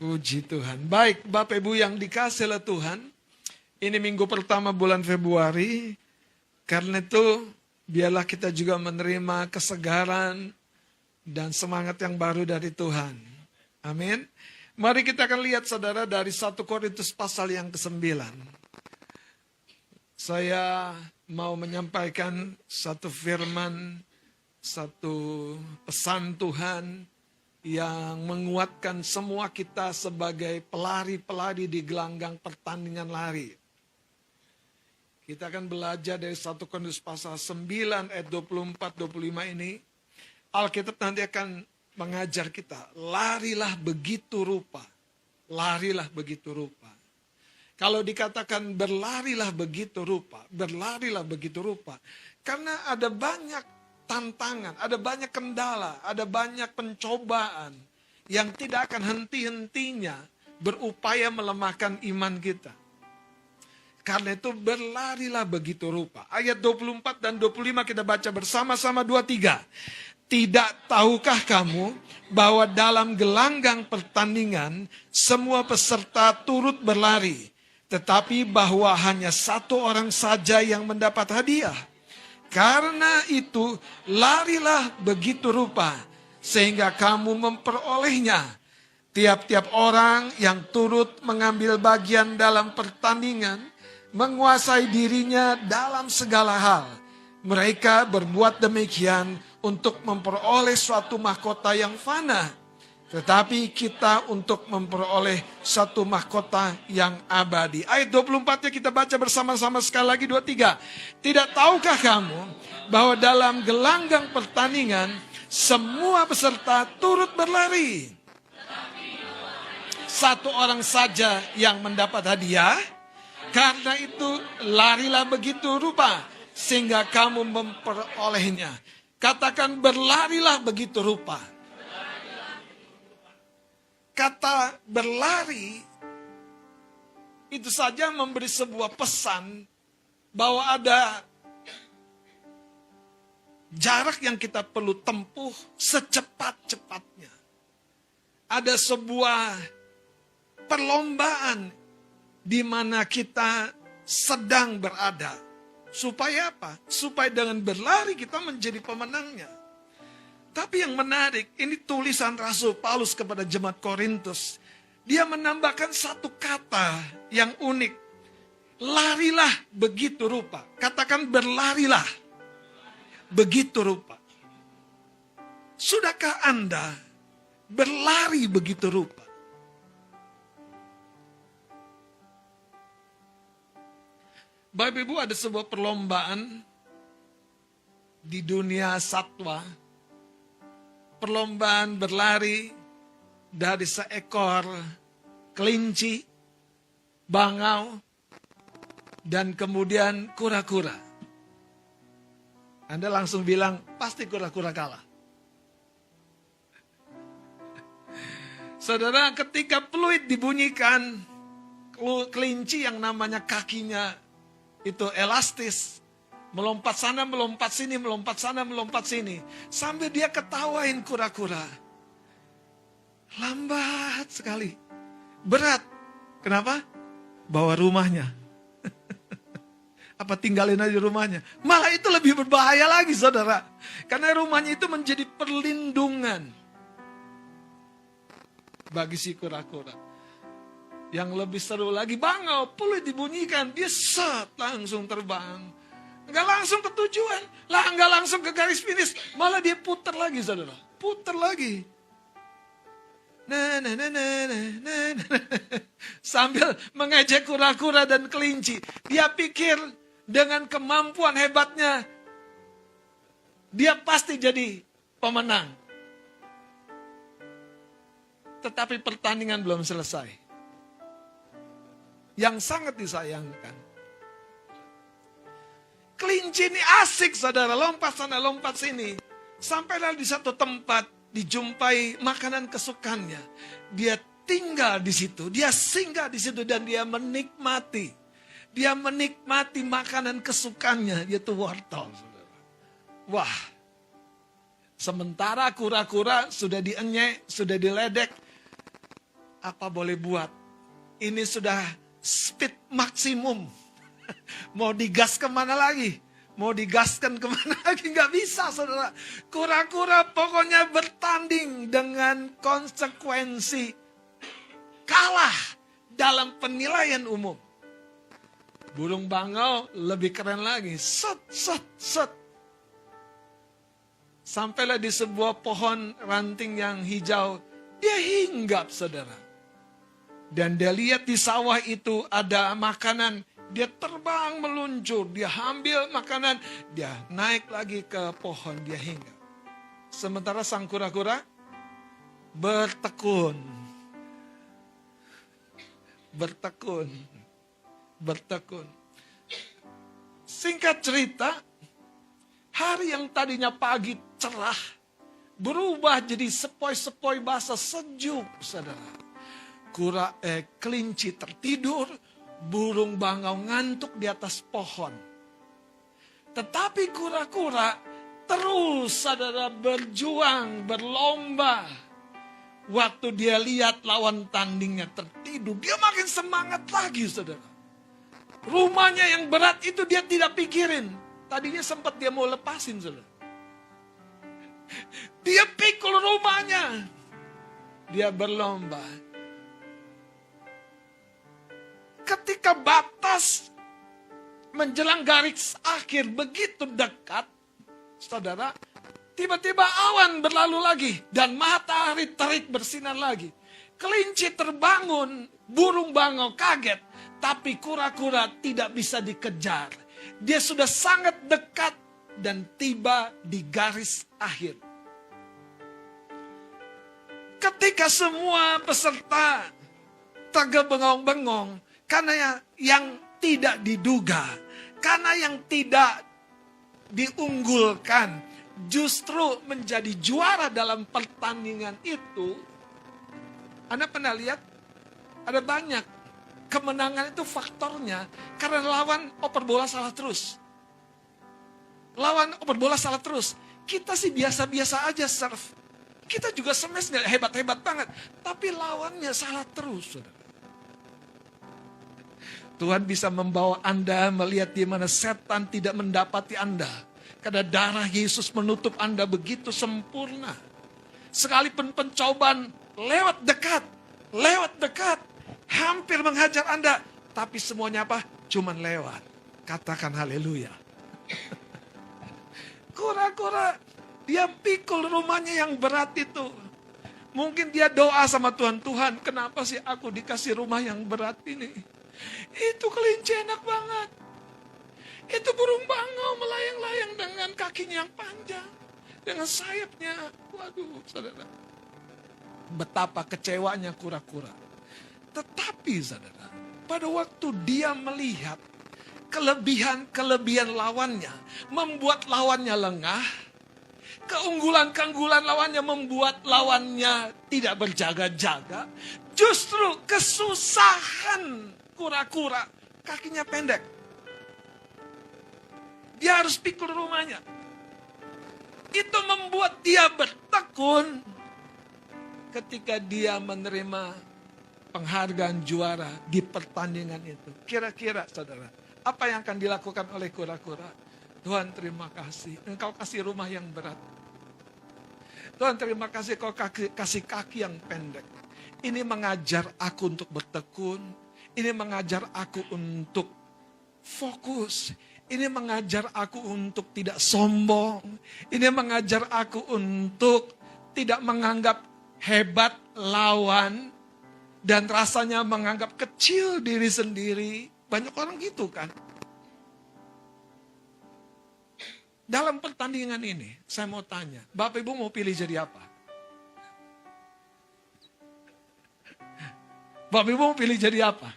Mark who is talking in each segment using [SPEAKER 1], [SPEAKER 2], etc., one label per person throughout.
[SPEAKER 1] Puji Tuhan. Baik, Bapak Ibu yang dikasihi oleh Tuhan, ini minggu pertama bulan Februari. Karena itu, biarlah kita juga menerima kesegaran dan semangat yang baru dari Tuhan. Amin. Mari kita akan lihat saudara dari 1 Korintus pasal yang ke-9. Saya mau menyampaikan satu firman, satu pesan Tuhan yang menguatkan semua kita sebagai pelari-pelari di gelanggang pertandingan lari. Kita akan belajar dari 1 Korintus pasal 9 ayat 24-25 ini. Alkitab nanti akan mengajar kita, larilah begitu rupa. Larilah begitu rupa. Kalau dikatakan berlarilah begitu rupa, berlarilah begitu rupa. Karena ada banyak tantangan, ada banyak kendala, ada banyak pencobaan yang tidak akan henti-hentinya berupaya melemahkan iman kita. Karena itu berlarilah begitu rupa. Ayat 24 dan 25 kita baca bersama-sama 23. Tidak tahukah kamu bahwa dalam gelanggang pertandingan semua peserta turut berlari, tetapi bahwa hanya satu orang saja yang mendapat hadiah? Karena itu, larilah begitu rupa, sehingga kamu memperolehnya. Tiap-tiap orang yang turut mengambil bagian dalam pertandingan, menguasai dirinya dalam segala hal. Mereka berbuat demikian untuk memperoleh suatu mahkota yang fana. Tetapi kita untuk memperoleh satu mahkota yang abadi. Ayat 24-nya kita baca bersama-sama sekali lagi 23. Tidak tahukah kamu bahwa dalam gelanggang pertandingan semua peserta turut berlari? Satu orang saja yang mendapat hadiah. Karena itu larilah begitu rupa sehingga kamu memperolehnya. Katakan berlarilah begitu rupa. Kata berlari itu saja memberi sebuah pesan bahwa ada jarak yang kita perlu tempuh secepat-cepatnya. Ada sebuah perlombaan di mana kita sedang berada. Supaya apa? Supaya dengan berlari kita menjadi pemenangnya. Tapi yang menarik, ini tulisan Rasul Paulus kepada jemaat Korintus. Dia menambahkan satu kata yang unik. Larilah begitu rupa. Katakan berlarilah begitu rupa. Sudahkah Anda berlari begitu rupa? Bapak Ibu, ada sebuah perlombaan di dunia satwa. Perlombaan berlari dari seekor kelinci, bangau, dan kemudian kura-kura. Anda langsung bilang, pasti kura-kura kalah. Saudara, ketika peluit dibunyikan, kelinci yang namanya kakinya itu elastis, melompat sana, melompat sini, melompat sana, melompat sini. Sambil dia ketawain kura-kura. Lambat sekali. Berat. Kenapa? Bawa rumahnya. Apa tinggalin aja rumahnya? Malah itu lebih berbahaya lagi saudara. Karena rumahnya itu menjadi perlindungan bagi si kura-kura. Yang lebih seru lagi, bangau, peluit dibunyikan. Dia set, langsung terbang. Enggak langsung ke tujuan, enggak langsung ke garis finish, malah dia putar lagi saudara, putar lagi. Sambil mengejek kura-kura dan kelinci. Dia pikir dengan kemampuan hebatnya, dia pasti jadi pemenang. Tetapi pertandingan belum selesai. Yang sangat disayangkan, kelinci ini asik saudara, lompat sana, lompat sini. Sampailah di satu tempat, dijumpai makanan kesukaannya. Dia tinggal di situ, dia singgah di situ dan dia menikmati. Dia menikmati makanan kesukaannya, yaitu wortel. Saudara. Wah, sementara kura-kura sudah dienyek, sudah diledek. apa boleh buat. Ini sudah speed maksimum. Mau digas kemana lagi? Mau digaskan kemana lagi? Nggak bisa, saudara. Kura-kura pokoknya bertanding dengan konsekuensi kalah dalam penilaian umum. Burung bangau lebih keren lagi. Set, set, set. Sampailah di sebuah pohon ranting yang hijau. Dia hinggap, saudara. Dan dia lihat di sawah itu ada makanan. Dia terbang meluncur. Dia ambil makanan. Dia naik lagi ke pohon. Dia hinggap. Sementara sang kura-kura bertekun. Bertekun. Bertekun. Singkat cerita, hari yang tadinya pagi cerah berubah jadi sepoi-sepoi basah sejuk, saudara. Kelinci tertidur, burung bangau ngantuk di atas pohon. Tetapi kura-kura terus, saudara, berjuang, berlomba. Waktu dia lihat lawan tandingnya tertidur, dia makin semangat lagi, saudara. Rumahnya yang berat itu dia tidak pikirin. Tadinya sempat dia mau lepasin, saudara. Dia pikul rumahnya. Dia berlomba. Ketika batas menjelang garis akhir begitu dekat, saudara, tiba-tiba awan berlalu lagi dan matahari terik bersinar lagi. Kelinci terbangun, burung bangau kaget, tapi kura-kura tidak bisa dikejar. Dia sudah sangat dekat dan tiba di garis akhir. Ketika semua peserta tergebengong-bengong karena yang tidak diduga, karena yang tidak diunggulkan, justru menjadi juara dalam pertandingan itu. Anda pernah lihat? Ada banyak kemenangan itu faktornya karena lawan oper bola salah terus. Lawan oper bola salah terus. Kita sih biasa-biasa aja serve. Kita juga smash nggak hebat-hebat banget. Tapi lawannya salah terus, saudara. Tuhan bisa membawa Anda melihat di mana setan tidak mendapati Anda. Karena darah Yesus menutup Anda begitu sempurna. Sekalipun pencobaan lewat dekat, hampir menghajar Anda. Tapi semuanya apa? Cuman lewat. Katakan haleluya. Kura-kura, dia pikul rumahnya yang berat itu. Mungkin dia doa sama Tuhan, Tuhan kenapa sih aku dikasih rumah yang berat ini? Itu kelinci enak banget. Itu burung bangau melayang-layang dengan kakinya yang panjang. Dengan sayapnya. Waduh, saudara. Betapa kecewanya kura-kura. Tetapi, saudara, pada waktu dia melihat kelebihan-kelebihan lawannya, membuat lawannya lengah, keunggulan-keunggulan lawannya membuat lawannya tidak berjaga-jaga, justru kesusahan kura-kura, kakinya pendek. Dia harus pikul rumahnya. Itu membuat dia bertekun ketika dia menerima penghargaan juara di pertandingan itu. Kira-kira, saudara, apa yang akan dilakukan oleh kura-kura? Tuhan terima kasih, Engkau kasih rumah yang berat. Tuhan terima kasih, Engkau kasih kaki yang pendek. Ini mengajar aku untuk bertekun. Ini mengajar aku untuk fokus. Ini mengajar aku untuk tidak sombong. Ini mengajar aku untuk tidak menganggap hebat lawan. Dan rasanya menganggap kecil diri sendiri. Banyak orang gitu kan. Dalam pertandingan ini, saya mau tanya. Bapak Ibu mau pilih jadi apa? Bapak Ibu mau pilih jadi apa?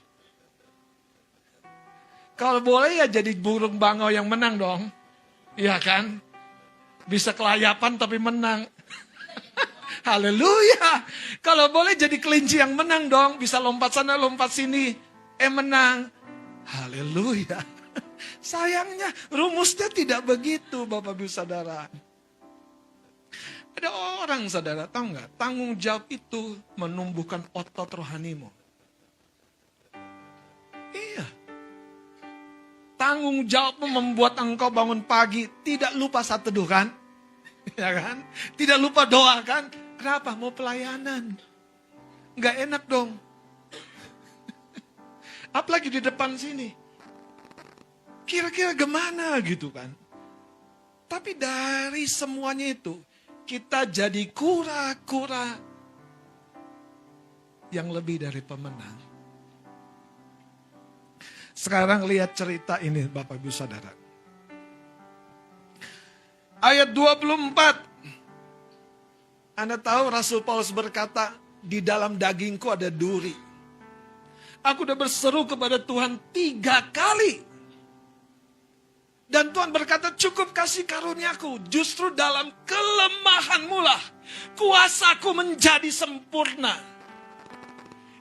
[SPEAKER 1] Kalau boleh ya jadi burung bangau yang menang dong. Iya kan? Bisa kelayapan tapi menang. Haleluya. Kalau boleh jadi kelinci yang menang dong. Bisa lompat sana, lompat sini. Menang. Haleluya. Sayangnya rumusnya tidak begitu, Bapak Ibu Saudara. Ada orang, saudara, tahu nggak? Tanggung jawab itu menumbuhkan otot rohanimu. Iya. Tanggung jawabmu membuat engkau bangun pagi, tidak lupa saat teduh kan? Ya kan? Tidak lupa doa kan? Kenapa? Mau pelayanan. Nggak enak dong. Apalagi di depan sini. Kira-kira gimana gitu kan? Tapi dari semuanya itu, kita jadi kura-kura yang lebih dari pemenang. Sekarang lihat cerita ini Bapak Ibu Saudara. Ayat 24. Anda tahu Rasul Paulus berkata, di dalam dagingku ada duri. Aku udah berseru kepada Tuhan 3 kali. Dan Tuhan berkata, cukup kasih karuniaku. Justru dalam kelemahanmu lah kuasaku menjadi sempurna.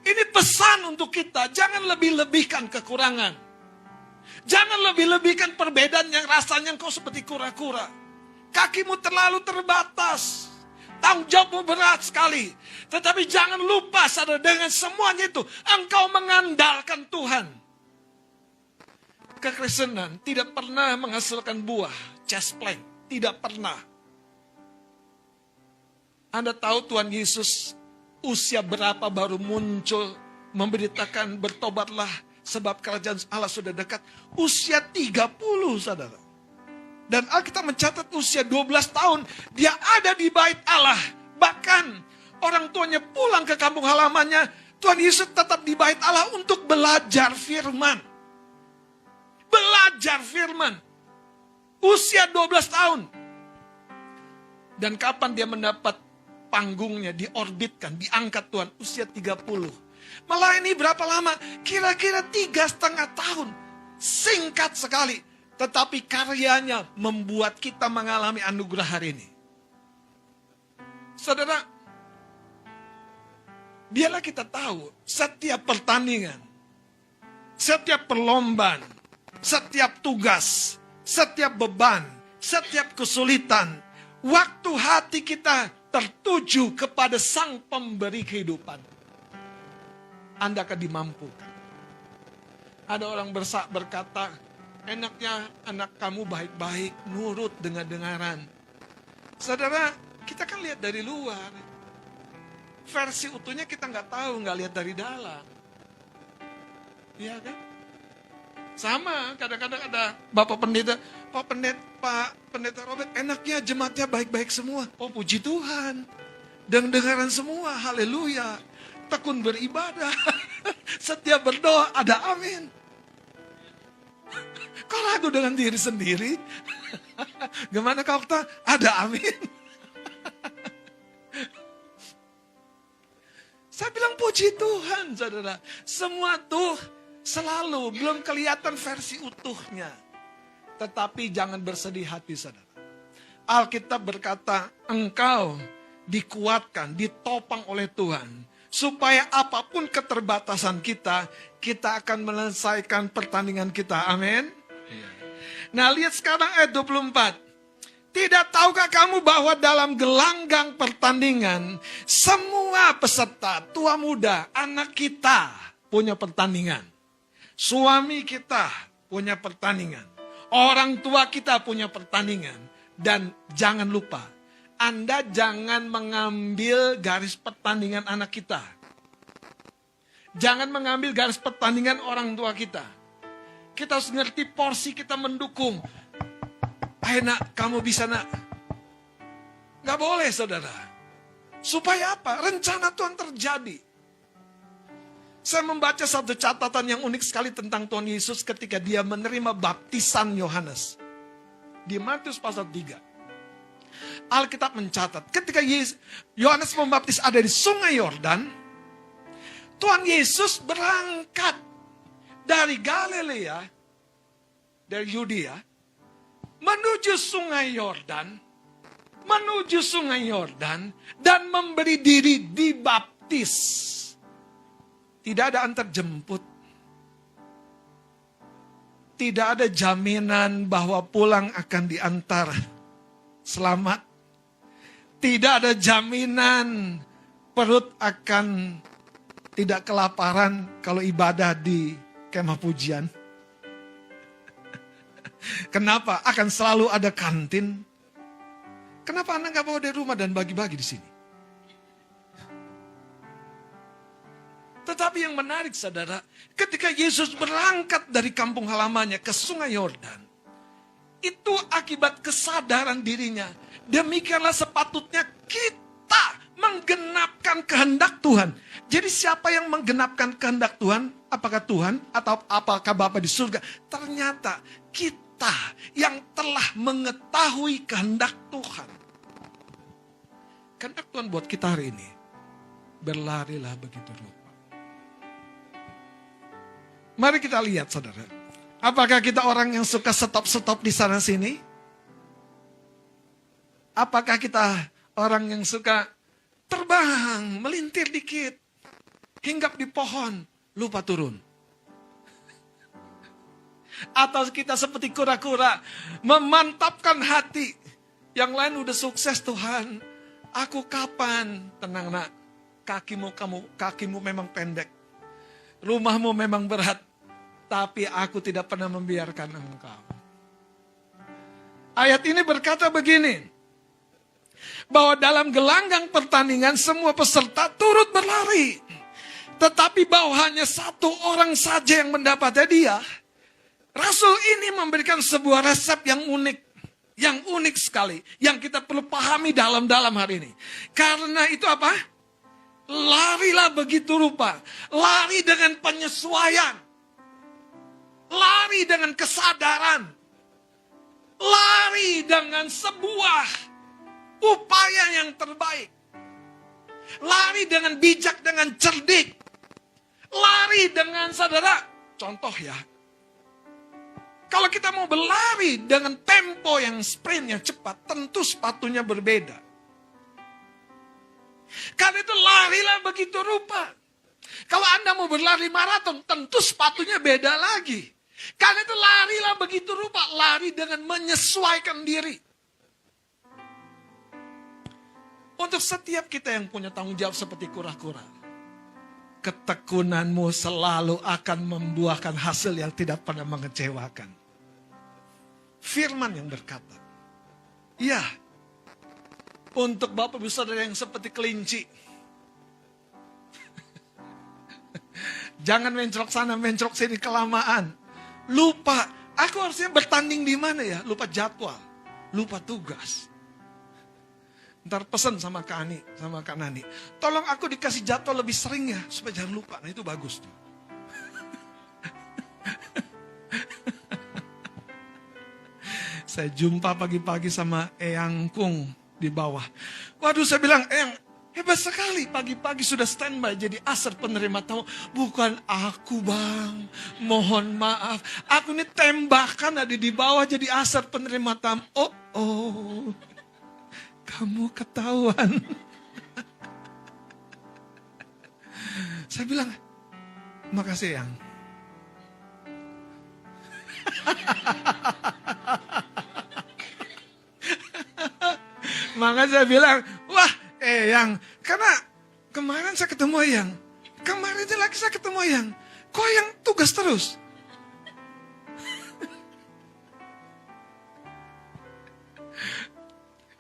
[SPEAKER 1] Ini pesan untuk kita. Jangan lebih-lebihkan kekurangan. Jangan lebih-lebihkan perbedaan yang rasanya engkau seperti kura-kura. Kakimu terlalu terbatas. Tanggung jawabmu berat sekali. Tetapi jangan lupa, saudara, dengan semuanya itu engkau mengandalkan Tuhan. Kekristenan tidak pernah menghasilkan buah, chest plank, tidak pernah. Anda tahu Tuhan Yesus usia berapa baru muncul memberitakan bertobatlah sebab kerajaan Allah sudah dekat? Usia 30, saudara. Dan Alkitab mencatat usia 12 tahun dia ada di bait Allah. Bahkan orang tuanya pulang ke kampung halamannya, Tuhan Yesus tetap di bait Allah untuk belajar firman. Belajar firman. Usia 12 tahun. Dan kapan dia mendapat panggungnya, diorbitkan, diangkat Tuhan? Usia 30. Melayani berapa lama? Kira-kira 3,5 tahun. Singkat sekali. Tetapi karyanya membuat kita mengalami anugerah hari ini. Saudara, biarlah kita tahu setiap pertandingan, setiap perlombaan, setiap tugas, setiap beban, setiap kesulitan, waktu hati kita tertuju kepada Sang Pemberi kehidupan, Anda akan dimampukan. Ada orang berkata, enaknya anak kamu baik-baik, nurut dengar-dengaran. Saudara, kita kan lihat dari luar. Versi utuhnya kita nggak tahu, nggak lihat dari dalam. Iya kan? Sama, kadang-kadang ada Bapak Pendeta, Pak Pendeta Robert, enaknya jemaatnya baik-baik semua. Oh puji Tuhan, dengaran semua, haleluya. Tekun beribadah, setiap berdoa ada amin. Kau ragu dengan diri sendiri? Gimana kau kata? Ada amin. Saya bilang puji Tuhan, saudara. Semua tuh selalu belum kelihatan versi utuhnya. Tetapi jangan bersedih hati, saudara. Alkitab berkata, engkau dikuatkan, ditopang oleh Tuhan. Supaya apapun keterbatasan kita, kita akan menyelesaikan pertandingan kita. Amin. Nah, lihat sekarang ayat 24. Tidak tahukah kamu bahwa dalam gelanggang pertandingan, semua peserta, tua muda, anak kita punya pertandingan. Suami kita punya pertandingan. Orang tua kita punya pertandingan. Dan jangan lupa, Anda jangan mengambil garis pertandingan anak kita. Jangan mengambil garis pertandingan orang tua kita. Kita harus ngerti porsi kita mendukung. Ayo nak, kamu bisa nak. Gak boleh saudara. Supaya apa? Rencana Tuhan terjadi. Saya membaca satu catatan yang unik sekali tentang Tuhan Yesus ketika dia menerima baptisan Yohanes. Di Matius pasal 3. Alkitab mencatat ketika Yohanes membaptis ada di sungai Yordan, Tuhan Yesus berangkat dari Galilea, dari Yudea, menuju sungai Yordan, dan memberi diri dibaptis. Tidak ada antar jemput. Tidak ada jaminan bahwa pulang akan diantar selamat. Tidak ada jaminan perut akan tidak kelaparan kalau ibadah di kemah pujian. Kenapa? Akan selalu ada kantin. Kenapa Anda nggak bawa dari rumah dan bagi-bagi di sini? Tetapi yang menarik saudara, ketika Yesus berangkat dari kampung halamannya ke sungai Yordan, itu akibat kesadaran dirinya. Demikianlah sepatutnya kita menggenapkan kehendak Tuhan. Jadi siapa yang menggenapkan kehendak Tuhan? Apakah Tuhan atau apakah Bapa di surga? Ternyata kita yang telah mengetahui kehendak Tuhan. Kehendak Tuhan buat kita hari ini, berlarilah begitu rupa. Mari kita lihat saudara. Apakah kita orang yang suka stop-stop di sana sini? Apakah kita orang yang suka terbang, melintir dikit, hinggap di pohon, lupa turun? Atau kita seperti kura-kura, memantapkan hati. Yang lain udah sukses Tuhan. Aku kapan? Tenang nak, kakimu memang pendek. Rumahmu memang berat, tapi aku tidak pernah membiarkan engkau. Ayat ini berkata begini, bahwa dalam gelanggang pertandingan semua peserta turut berlari. Tetapi bahwa hanya satu orang saja yang mendapat hadiah. Rasul ini memberikan sebuah resep yang unik. Yang unik sekali. Yang kita perlu pahami dalam-dalam hari ini. Karena itu apa? Larilah begitu rupa. Lari dengan penyesuaian. Lari dengan kesadaran. Lari dengan sebuah upaya yang terbaik. Lari dengan bijak, dengan cerdik. Lari dengan saudara. Contoh ya. Kalau kita mau berlari dengan tempo yang sprint yang cepat, tentu sepatunya berbeda. Karena itu larilah begitu rupa. Kalau Anda mau berlari maraton, tentu sepatunya beda lagi. Karena itu larilah begitu rupa. Lari dengan menyesuaikan diri. Untuk setiap kita yang punya tanggung jawab seperti kura-kura, ketekunanmu selalu akan membuahkan hasil yang tidak pernah mengecewakan. Firman yang berkata, ya, untuk Bapak Ibu Saudara yang seperti kelinci, jangan mencrok sana, mencrok sini kelamaan. Lupa, aku harusnya bertanding di mana ya? Lupa jadwal, lupa tugas. Ntar pesan sama Kak Ani, sama Kak Nani. Tolong aku dikasih jadwal lebih sering ya, supaya jangan lupa. Nah itu bagus tuh. Saya jumpa pagi-pagi sama Eyang Kung di bawah. Waduh saya bilang, Eyang hebat sekali. Pagi-pagi sudah standby jadi asar penerima tamu. Bukan aku bang, mohon maaf. Aku ini tembakan ada di bawah jadi asar penerima tamu. Oh. Kamu ketahuan. Saya bilang, makasih Yang. Maka saya bilang, wah Yang, karena kemarin saya ketemu Yang. Kemarin lagi saya ketemu Yang. Kok Yang tugas terus?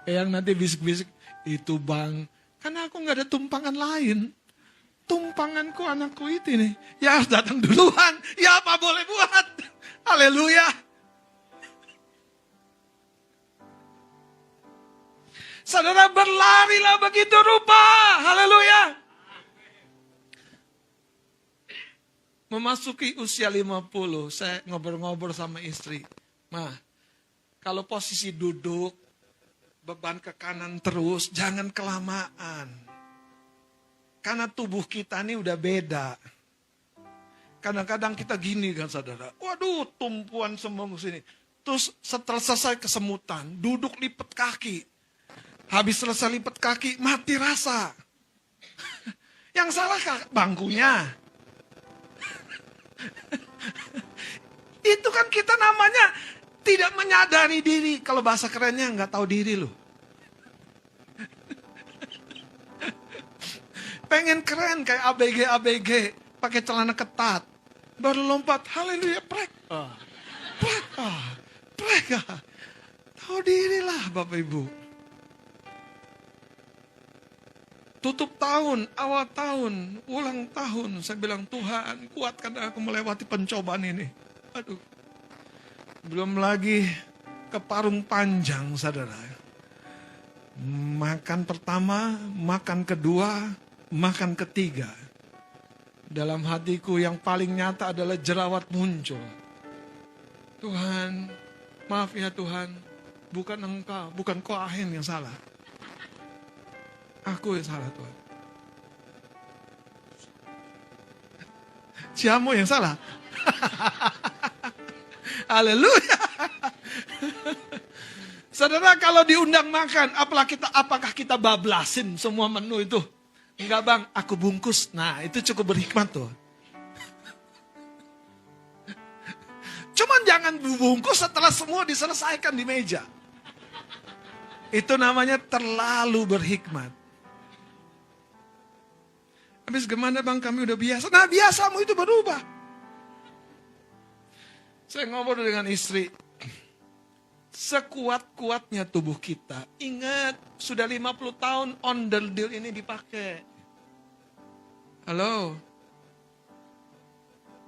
[SPEAKER 1] Yang nanti bisik-bisik, itu bang, karena aku gak ada tumpangan lain. Tumpanganku anakku itu nih. Ya harus datang duluan. Ya apa boleh buat. Haleluya. Saudara berlarilah begitu rupa. Haleluya. Memasuki usia 50, saya ngobrol-ngobrol sama istri. Ma, kalau posisi duduk, beban ke kanan terus, jangan kelamaan. Karena tubuh kita ini udah beda. Kadang-kadang kita gini kan saudara. Waduh, tumpuan semua ke sini. Terus setelah selesai kesemutan, duduk lipat kaki. Habis selesai lipat kaki, mati rasa. Yang salah bangkunya. Itu kan kita namanya tidak menyadari diri. Kalau bahasa kerennya nggak tahu diri loh. Pengen keren kayak ABG, pakai celana ketat. Baru lompat, haleluya, prek. Prek. Tahu dirilah Bapak Ibu. Tutup tahun, awal tahun, ulang tahun. Saya bilang, Tuhan kuatkan aku melewati pencobaan ini. Aduh. Belum lagi ke parung panjang, saudara. Makan pertama, makan kedua, makan ketiga. Dalam hatiku yang paling nyata adalah jerawat muncul. Tuhan, maaf ya Tuhan. Bukan engkau, bukan Kohen yang salah. Aku yang salah Tuhan. Siamu yang salah. Haleluya. Saudara, kalau diundang makan, apakah kita bablasin semua menu itu? Enggak bang, aku bungkus. Nah, itu cukup berhikmat tuh. Cuman jangan bungkus setelah semua diselesaikan di meja. Itu namanya terlalu berhikmat. Habis gimana bang, kami udah biasa. Nah, biasamu itu berubah. Saya ngobrol dengan istri. Sekuat-kuatnya tubuh kita. Ingat, sudah 50 tahun onderdil ini dipakai. Halo.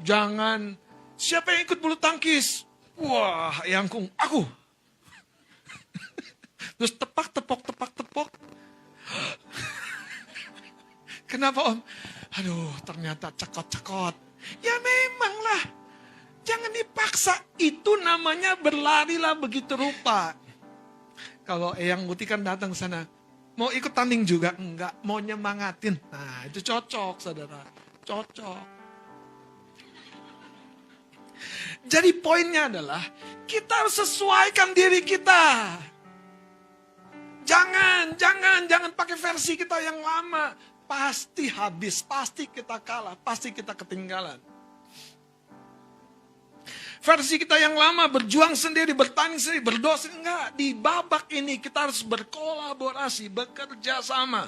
[SPEAKER 1] Jangan, siapa yang ikut bulu tangkis? Wah, yangkung, aku. Terus tepok. Kenapa om? Aduh, ternyata cekot-cekot. Ya memanglah. Jangan dipaksa. Itu namanya berlarilah begitu rupa. Kalau Eyang Muti kan datang sana. Mau ikut tanding juga? Enggak. Mau nyemangatin. Nah, itu cocok, saudara. Cocok. Jadi poinnya adalah, kita harus sesuaikan diri kita. Jangan pakai versi kita yang lama. Pasti habis, pasti kita kalah, pasti kita ketinggalan. Versi kita yang lama, berjuang sendiri, bertanding sendiri, berdoa sendiri. Enggak, di babak ini kita harus berkolaborasi, bekerja sama.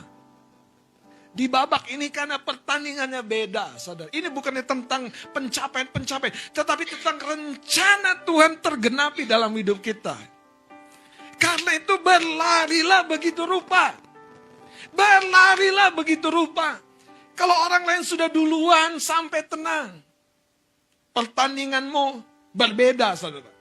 [SPEAKER 1] Di babak ini karena pertandingannya beda, saudara. Ini bukannya tentang pencapaian, tetapi tentang rencana Tuhan tergenapi dalam hidup kita. Karena itu berlarilah begitu rupa. Berlarilah begitu rupa. Kalau orang lain sudah duluan, sampai tenang. Pertandinganmu berbeda, saudara.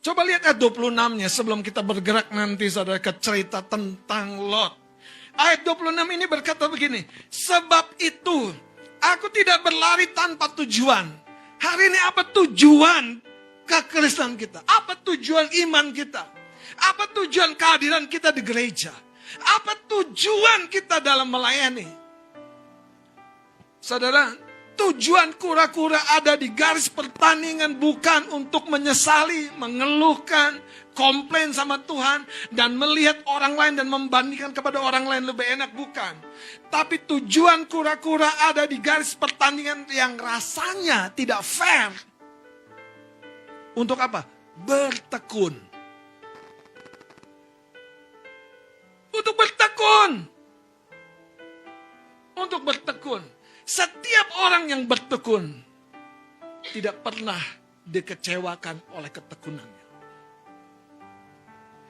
[SPEAKER 1] Coba lihat ayat 26-nya sebelum kita bergerak nanti, saudara, ke cerita tentang Lot. Ayat 26 ini berkata begini, sebab itu aku tidak berlari tanpa tujuan. Hari ini apa tujuan kekristenan kita? Apa tujuan iman kita? Apa tujuan kehadiran kita di gereja? Apa tujuan kita dalam melayani? Saudara, tujuan kura-kura ada di garis pertandingan bukan untuk menyesali, mengeluhkan, komplain sama Tuhan, dan melihat orang lain dan membandingkan kepada orang lain lebih enak, bukan. Tapi tujuan kura-kura ada di garis pertandingan yang rasanya tidak fair. Untuk apa? Bertekun. Untuk bertekun. Untuk bertekun. Setiap orang yang bertekun tidak pernah dikecewakan oleh ketekunannya.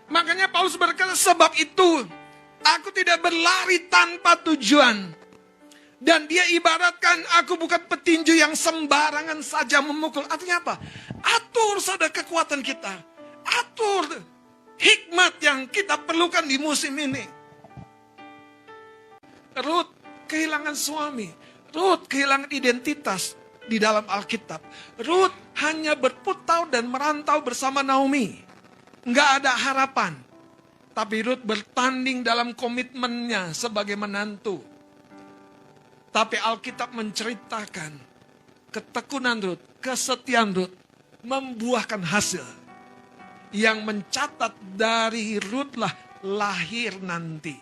[SPEAKER 1] Makanya Paulus berkata, sebab itu aku tidak berlari tanpa tujuan. Dan dia ibaratkan, aku bukan petinju yang sembarangan saja memukul. Artinya apa? Atur saudara kekuatan kita. Atur hikmat yang kita perlukan di musim ini. Rut kehilangan suami. Rut kehilangan identitas di dalam Alkitab. Rut hanya berputau dan merantau bersama Naomi. Nggak ada harapan. Tapi Rut bertanding dalam komitmennya sebagai menantu. Tapi Alkitab menceritakan ketekunan Rut, kesetiaan Rut membuahkan hasil. Yang mencatat dari Rut lah lahir nanti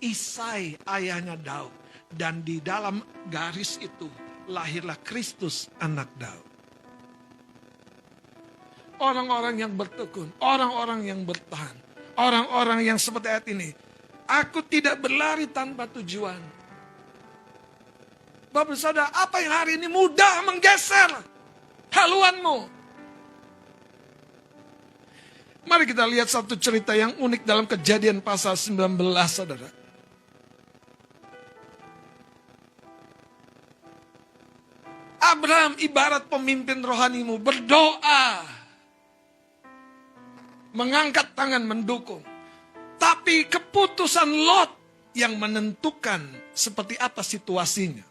[SPEAKER 1] Isai ayahnya Daud. Dan di dalam garis itu lahirlah Kristus anak Daud. Orang-orang yang bertekun, orang-orang yang bertahan, orang-orang yang seperti ayat ini Aku tidak berlari tanpa tujuan. Bapak saudara, apa yang hari ini mudah menggeser haluanmu? Mari kita lihat satu cerita yang unik dalam Kejadian pasal 19, saudara. Abraham ibarat pemimpin rohanimu, berdoa, mengangkat tangan mendukung. Tapi keputusan Lot yang menentukan seperti apa situasinya.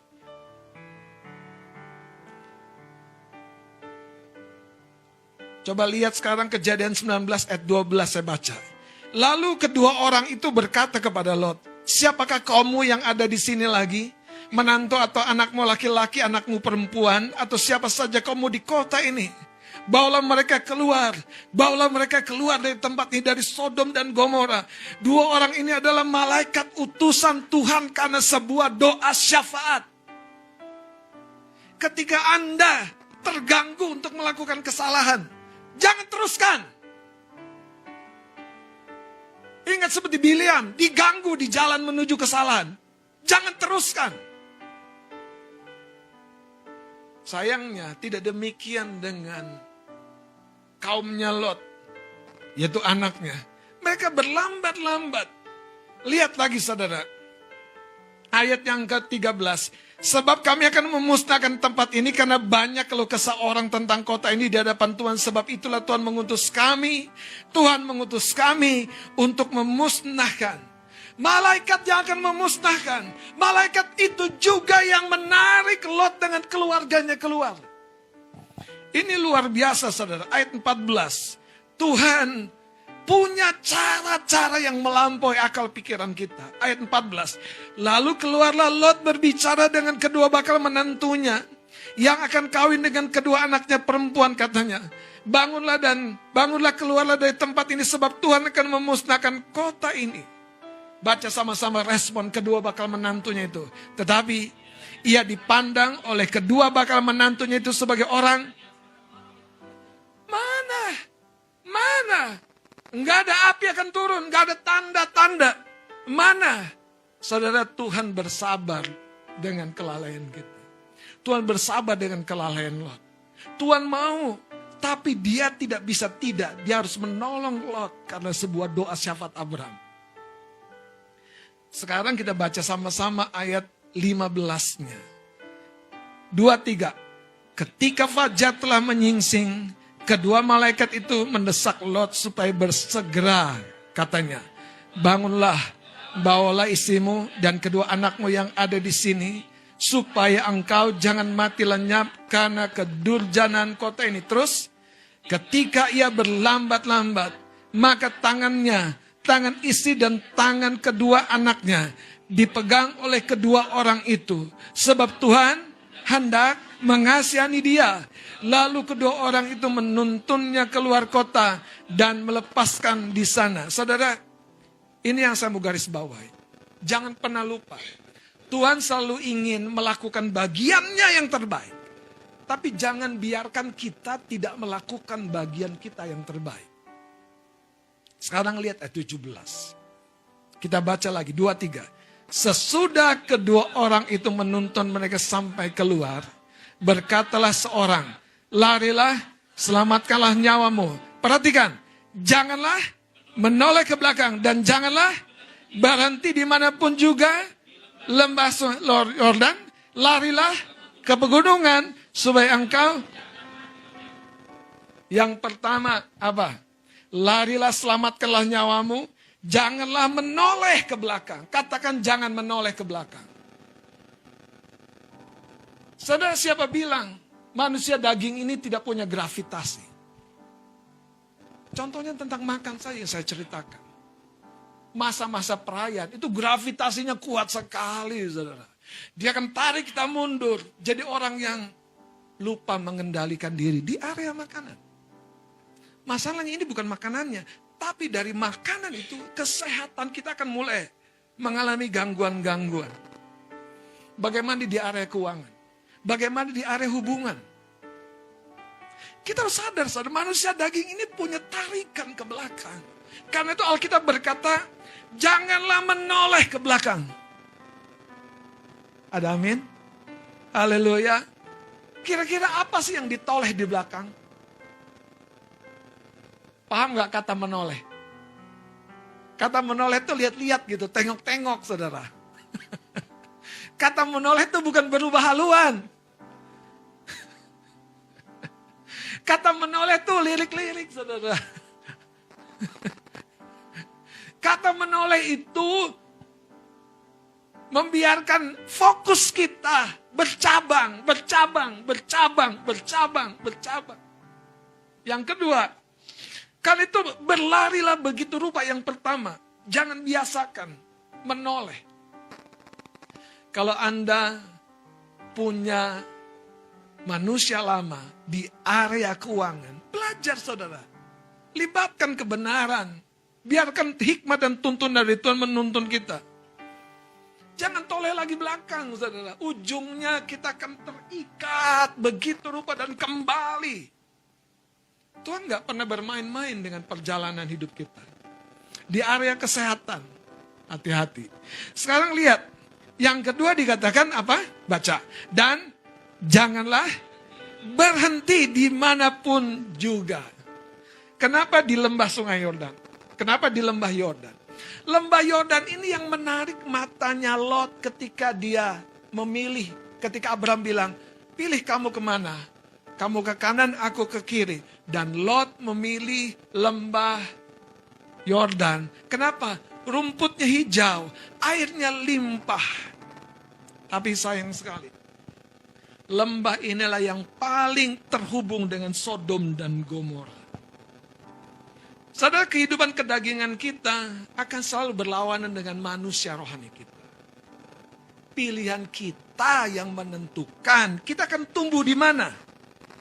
[SPEAKER 1] Coba lihat sekarang Kejadian 19 ayat 12 saya baca. Lalu kedua orang itu berkata kepada Lot, siapakah kaummu yang ada di sini lagi? Menantu atau anakmu laki-laki, anakmu perempuan, atau siapa saja kaummu di kota ini? Bawalah mereka keluar dari tempat ini, dari Sodom dan Gomora. Dua orang ini adalah malaikat utusan Tuhan karena sebuah doa syafaat. Ketika Anda terganggu untuk melakukan kesalahan, jangan teruskan. Ingat seperti Bileam, diganggu di jalan menuju kesalahan. Jangan teruskan. Sayangnya tidak demikian dengan kaumnya Lot, yaitu anaknya. Mereka berlambat-lambat. Lihat lagi saudara, ayat yang ke-13. Sebab kami akan memusnahkan tempat ini karena banyak keluh kesah orang tentang kota ini di hadapan Tuhan. Sebab itulah Tuhan mengutus kami. Tuhan mengutus kami untuk memusnahkan. Malaikat yang akan memusnahkan. Malaikat itu juga yang menarik Lot dengan keluarganya keluar. Ini luar biasa saudara. Ayat 14. Tuhan punya cara-cara yang melampaui akal pikiran kita. Ayat 14. Lalu keluarlah Lot berbicara dengan kedua bakal menantunya, yang akan kawin dengan kedua anaknya perempuan, katanya. Bangunlah keluarlah dari tempat ini, sebab Tuhan akan memusnahkan kota ini. Baca sama-sama respon kedua bakal menantunya itu. Tetapi ia dipandang oleh kedua bakal menantunya itu sebagai orang. Mana? Enggak ada api akan turun, enggak ada tanda-tanda. Mana? Saudara, Tuhan bersabar dengan kelalaian kita. Tuhan bersabar dengan kelalaian Lot. Tuhan mau, tapi dia tidak bisa tidak. Dia harus menolong Lot karena sebuah doa syafaat Abraham. Sekarang kita baca sama-sama ayat 15-nya. 2-3. Ketika fajar telah menyingsing, kedua malaikat itu mendesak Lot supaya bersegera, katanya. Bangunlah, bawalah istrimu dan kedua anakmu yang ada di sini, supaya engkau jangan mati lenyap karena kedurjanan kota ini. Terus, ketika ia berlambat-lambat, maka tangan istri dan tangan kedua anaknya dipegang oleh kedua orang itu. Sebab Tuhan hendak mengasihani dia. Lalu kedua orang itu menuntunnya keluar kota dan melepaskan di sana. Saudara, ini yang saya mau garis bawahi. Jangan pernah lupa. Tuhan selalu ingin melakukan bagiannya yang terbaik. Tapi jangan biarkan kita tidak melakukan bagian kita yang terbaik. Sekarang lihat ayat 17. Kita baca lagi 2-3. Sesudah kedua orang itu menuntun mereka sampai keluar, berkatalah seorang, larilah, selamatkanlah nyawamu. Perhatikan, janganlah menoleh ke belakang dan janganlah berhenti dimanapun juga lembah Yordan. Larilah ke pegunungan supaya engkau. Yang pertama apa? Larilah, selamatkanlah nyawamu. Janganlah menoleh ke belakang. Katakan jangan menoleh ke belakang. Saudara, siapa bilang manusia daging ini tidak punya gravitasi? Contohnya tentang makan saya yang saya ceritakan. Masa-masa perayaan itu gravitasinya kuat sekali, saudara. Dia akan tarik kita mundur. Jadi orang yang lupa mengendalikan diri di area makanan. Masalahnya ini bukan makanannya, tapi dari makanan itu kesehatan kita akan mulai mengalami gangguan-gangguan. Bagaimana di area keuangan? Bagaimana di area hubungan? Kita harus sadar, manusia daging ini punya tarikan ke belakang. Karena itu Alkitab berkata, Janganlah menoleh ke belakang. Ada amin? Haleluya. Kira-kira apa sih yang ditoleh di belakang? Paham gak kata menoleh? Kata menoleh itu lihat-lihat gitu, tengok-tengok saudara. Kata menoleh itu bukan berubah haluan. Kata menoleh itu lirik-lirik saudara. Kata menoleh itu membiarkan fokus kita bercabang. Yang kedua, kan itu berlarilah begitu rupa. Yang pertama, jangan biasakan menoleh. Kalau Anda punya manusia lama di area keuangan, belajar saudara. Libatkan kebenaran. Biarkan hikmat dan tuntunan dari Tuhan menuntun kita. Jangan toleh lagi belakang, saudara. Ujungnya kita akan terikat begitu rupa dan kembali. Tuhan gak pernah bermain-main dengan perjalanan hidup kita. Di area kesehatan, hati-hati. Sekarang lihat, yang kedua dikatakan apa? Baca. Dan janganlah berhenti dimanapun juga. Kenapa di lembah Sungai Yordan? Kenapa di lembah Yordan? Lembah Yordan ini yang menarik matanya Lot ketika dia memilih. Ketika Abraham bilang, pilih kamu kemana? Kamu ke kanan, aku ke kiri. Dan Lot memilih lembah Yordan. Kenapa? Rumputnya hijau, airnya limpah. Tapi sayang sekali, lembah inilah yang paling terhubung dengan Sodom dan Gomora. Saudara, kehidupan kedagingan kita akan selalu berlawanan dengan manusia rohani kita. Pilihan kita yang menentukan kita akan tumbuh di mana?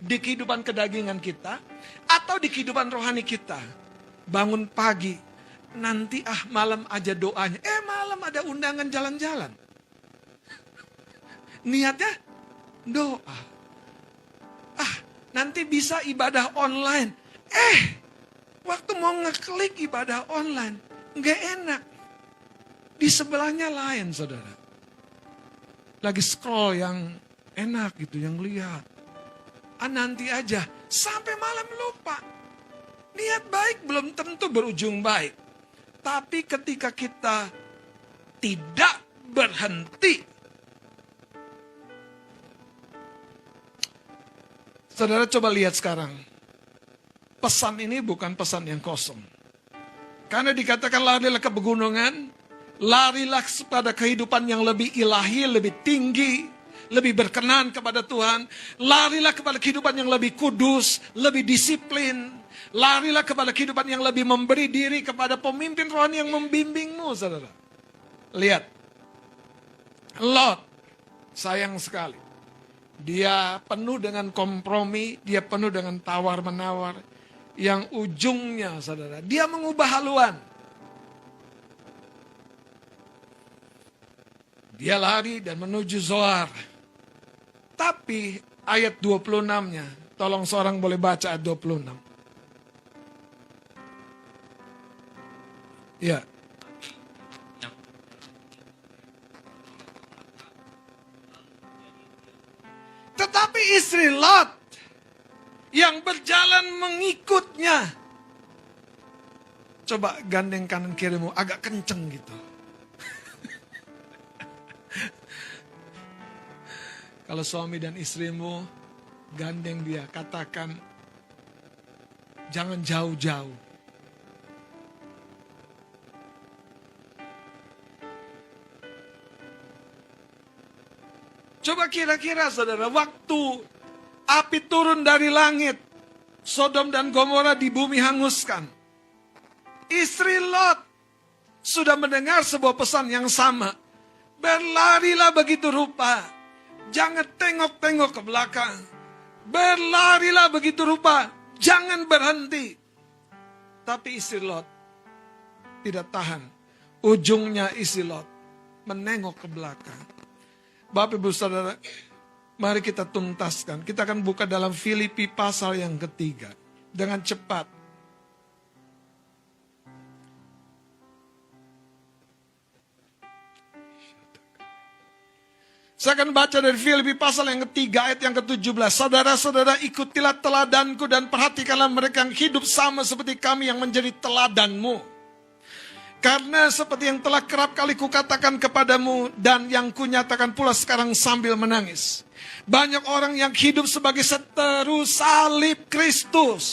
[SPEAKER 1] Di kehidupan kedagingan kita atau di kehidupan rohani kita. Bangun pagi, nanti malam aja doanya. Malam ada undangan jalan-jalan. Niatnya doa. Nanti bisa ibadah online. Waktu mau ngeklik ibadah online, nggak enak. Di sebelahnya lain, saudara. Lagi scroll yang enak gitu, yang lihat. Nanti aja, sampai malam lupa. Niat baik belum tentu berujung baik. Tapi ketika kita tidak berhenti, saudara coba lihat sekarang. Pesan ini bukan pesan yang kosong. Karena dikatakan larilah ke pegunungan, larilah kepada kehidupan yang lebih ilahi, lebih tinggi, lebih berkenan kepada Tuhan. Larilah kepada kehidupan yang lebih kudus, lebih disiplin. Larilah kepada kehidupan yang lebih memberi diri kepada pemimpin rohani yang membimbingmu, saudara. Lihat, Lot, sayang sekali. Dia penuh dengan kompromi, dia penuh dengan tawar-menawar. Yang ujungnya, saudara, dia mengubah haluan. Dia lari dan menuju Zoar. Tapi ayat 26-nya, tolong seorang boleh baca ayat 26. Ya. Tetapi istri Lot yang berjalan mengikutnya. Coba gandeng kanan kirimu agak kenceng gitu. Kalau suami dan istrimu gandeng dia, katakan jangan jauh-jauh. Coba kira-kira saudara, waktu api turun dari langit, Sodom dan Gomora di bumi hanguskan. Istri Lot sudah mendengar sebuah pesan yang sama. Berlarilah begitu rupa. Jangan tengok-tengok ke belakang. Berlarilah begitu rupa. Jangan berhenti. Tapi istri Lot tidak tahan. Ujungnya istri Lot menengok ke belakang. Bapak Ibu Saudara, mari kita tuntaskan. Kita akan buka dalam Filipi pasal yang ketiga. Dengan cepat. Saya akan baca dari Filipi pasal yang ketiga ayat yang ke-17. Saudara-saudara, ikutilah teladanku dan perhatikanlah mereka yang hidup sama seperti kami yang menjadi teladanmu. Karena seperti yang telah kerap kali kukatakan kepadamu dan yang kunyatakan pula sekarang sambil menangis. Banyak orang yang hidup sebagai seteru salib Kristus.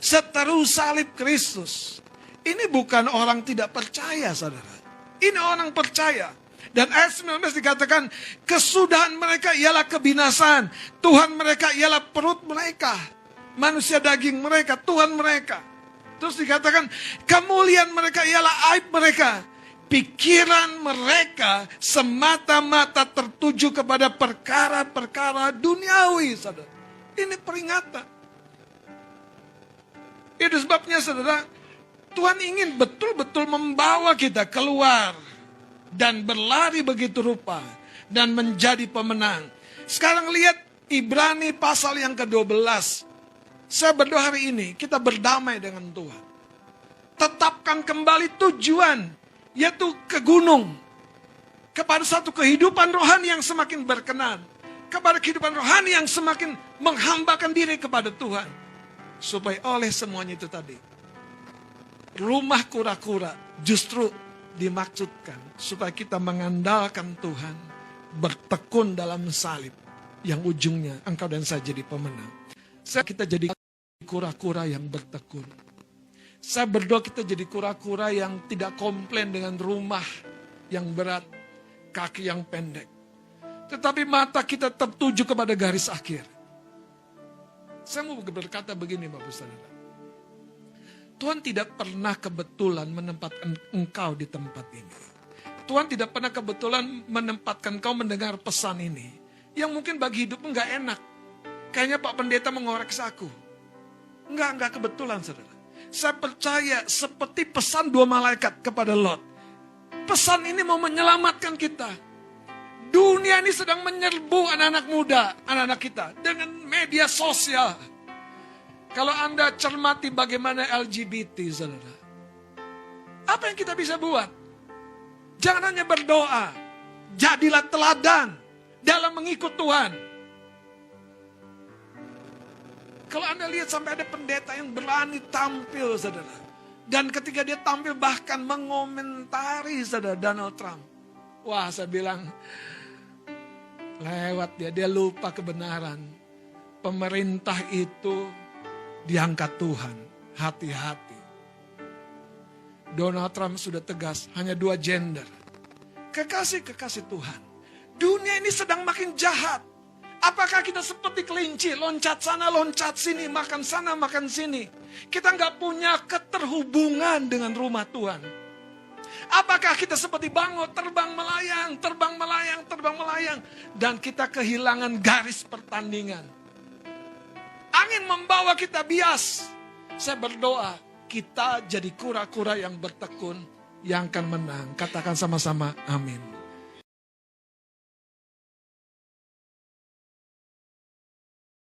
[SPEAKER 1] Seteru salib Kristus. Ini bukan orang tidak percaya, saudara. Ini orang percaya. Dan ayat 19 dikatakan, kesudahan mereka ialah kebinasaan. Tuhan mereka ialah perut mereka. Manusia daging mereka, Tuhan mereka. Terus dikatakan, kemuliaan mereka ialah aib mereka. Pikiran mereka semata-mata tertuju kepada perkara-perkara duniawi, saudara. Ini peringatan. Itu sebabnya, saudara, Tuhan ingin betul-betul membawa kita keluar dan berlari begitu rupa dan menjadi pemenang. Sekarang lihat Ibrani pasal yang ke-12. Saya berdoa hari ini kita berdamai dengan Tuhan. Tetapkan kembali tujuan, yaitu ke gunung. Kepada satu kehidupan rohani yang semakin berkenan. Kepada kehidupan rohani yang semakin menghambakan diri kepada Tuhan. Supaya oleh semuanya itu tadi, rumah kura-kura justru dimaksudkan supaya kita mengandalkan Tuhan, bertekun dalam salib yang ujungnya engkau dan saya jadi pemenang. Kita jadi kura-kura yang bertekun. Saya berdoa kita jadi kura-kura yang tidak komplain dengan rumah yang berat, kaki yang pendek. Tetapi mata kita tertuju kepada garis akhir. Saya mau berkata begini, Bapak Saudara. Tuhan tidak pernah kebetulan menempatkan engkau di tempat ini. Tuhan tidak pernah kebetulan menempatkan engkau mendengar pesan ini. Yang mungkin bagi hidupmu enggak enak. Kayaknya Pak Pendeta mengoreksi aku. Enggak kebetulan, saudara. Saya percaya seperti pesan dua malaikat kepada Lot. Pesan ini mau menyelamatkan kita. Dunia ini sedang menyerbu anak-anak muda, anak-anak kita. Dengan media sosial. Kalau Anda cermati bagaimana LGBT, saudara. Apa yang kita bisa buat? Jangan hanya berdoa. Jadilah teladan dalam mengikut Tuhan. Kalau Anda lihat sampai ada pendeta yang berani tampil, saudara. Dan ketika dia tampil bahkan mengomentari, saudara, Donald Trump. Wah, saya bilang, lewat dia lupa kebenaran. Pemerintah itu diangkat Tuhan, hati-hati. Donald Trump sudah tegas, hanya 2 gender. Kekasih Tuhan. Dunia ini sedang makin jahat. Apakah kita seperti kelinci, loncat sana, loncat sini, makan sana, makan sini. Kita nggak punya keterhubungan dengan rumah Tuhan. Apakah kita seperti bangot, terbang melayang, terbang melayang, terbang melayang. Dan kita kehilangan garis pertandingan. Angin membawa kita bias. Saya berdoa, kita jadi kura-kura yang bertekun, yang akan menang. Katakan sama-sama, amin.